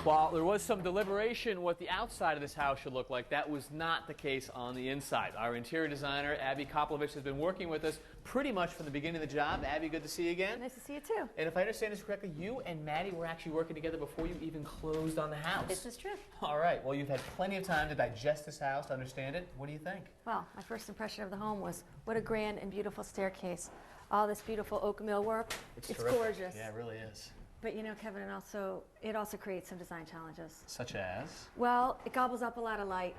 While there was some deliberation what the outside of this house should look like, that was not the case on the inside. Our interior designer, Abby Koplovich, has been working with us pretty much from the beginning of the job. Abby, good to see you again. Nice to see you too. And if I understand this correctly, you and Maddie were actually working together before you even closed on the house. This is true. All right. Well, you've had plenty of time to digest this house, to understand it. What do you think? Well, my first impression of the home was what a grand and beautiful staircase. All this beautiful oak millwork. It's gorgeous. Yeah, it really is. But you know, Kevin, it also creates some design challenges. Such as? Well, it gobbles up a lot of light.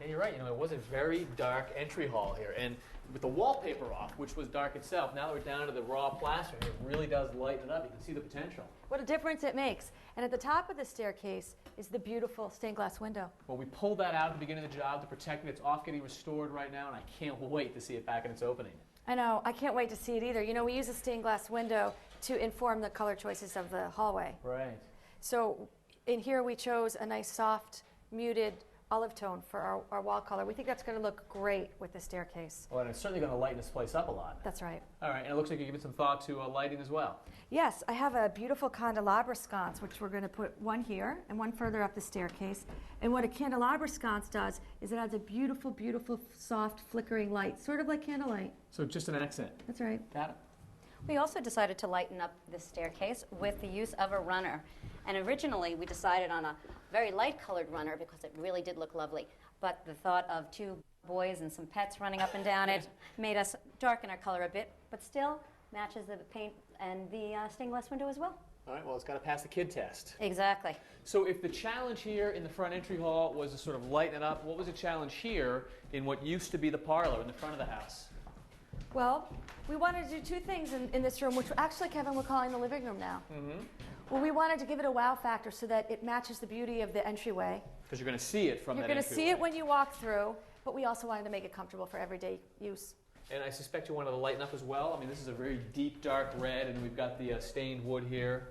Yeah, you're right. You know, it was a very dark entry hall here. And with the wallpaper off, which was dark itself, now that we're down to the raw plaster, it really does lighten it up. You can see the potential. What a difference it makes. And at the top of the staircase is the beautiful stained glass window. Well, we pulled that out at the beginning of the job to protect it. It's off getting restored right now, and I can't wait to see it back in its opening. I know. I can't wait to see it either. You know, we use a stained glass window to inform the color choices of the hallway. Right. So in here we chose a nice soft, muted olive tone for our wall color. We think that's going to look great with the staircase. Well, and it's certainly going to lighten this place up a lot. That's right. All right, and it looks like you're giving some thought to lighting as well. Yes, I have a beautiful candelabra sconce, which we're going to put one here and one further up the staircase. And what a candelabra sconce does is it adds a beautiful, beautiful, soft, flickering light, sort of like candlelight. So just an accent. That's right. Got it. We also decided to lighten up this staircase with the use of a runner. And originally we decided on a very light colored runner because it really did look lovely. But the thought of two boys and some pets running up and down it made us darken our color a bit, but still matches the paint and the stained glass window as well. All right, well, it's got to pass the kid test. Exactly. So if the challenge here in the front entry hall was to sort of lighten it up, what was the challenge here in what used to be the parlor in the front of the house? Well, we wanted to do two things in this room, which actually, Kevin, we're calling the living room now. Mm-hmm. Well, we wanted to give it a wow factor so that it matches the beauty of the entryway. Because you're going to see it from that entryway. You're going to see it when you walk through, but we also wanted to make it comfortable for everyday use. And I suspect you wanted to lighten up as well. I mean, this is a very deep, dark red, and we've got the stained wood here.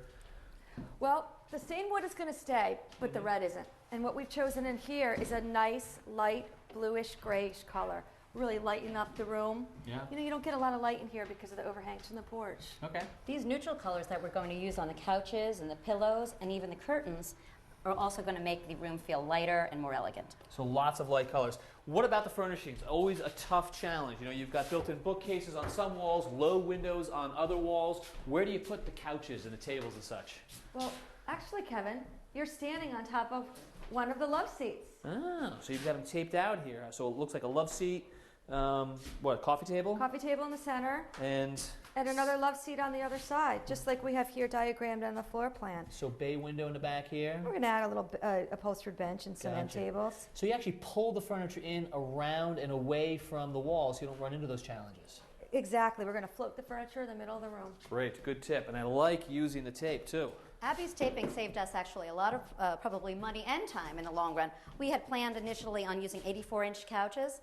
Well, the stained wood is going to stay, but the red isn't. And what we've chosen in here is a nice, light, bluish, grayish color. Really lighten up the room. Yeah. You know, you don't get a lot of light in here because of the overhangs from the porch. Okay. These neutral colors that we're going to use on the couches and the pillows and even the curtains are also going to make the room feel lighter and more elegant. So lots of light colors. What about the furnishings? Always a tough challenge. You know, you've got built-in bookcases on some walls, low windows on other walls. Where do you put the couches and the tables and such? Well, actually, Kevin, you're standing on top of one of the love seats. Oh, so you've got them taped out here. So it looks like a love seat. What, coffee table? Coffee table in the center. And another love seat on the other side, just like we have here diagrammed on the floor plan. So bay window in the back here. We're going to add a little upholstered bench and some end tables. So you actually pull the furniture in around and away from the walls so you don't run into those challenges. Exactly. We're going to float the furniture in the middle of the room. Great. Good tip. And I like using the tape, too. Abby's taping saved us actually a lot of probably money and time in the long run. We had planned initially on using 84-inch couches,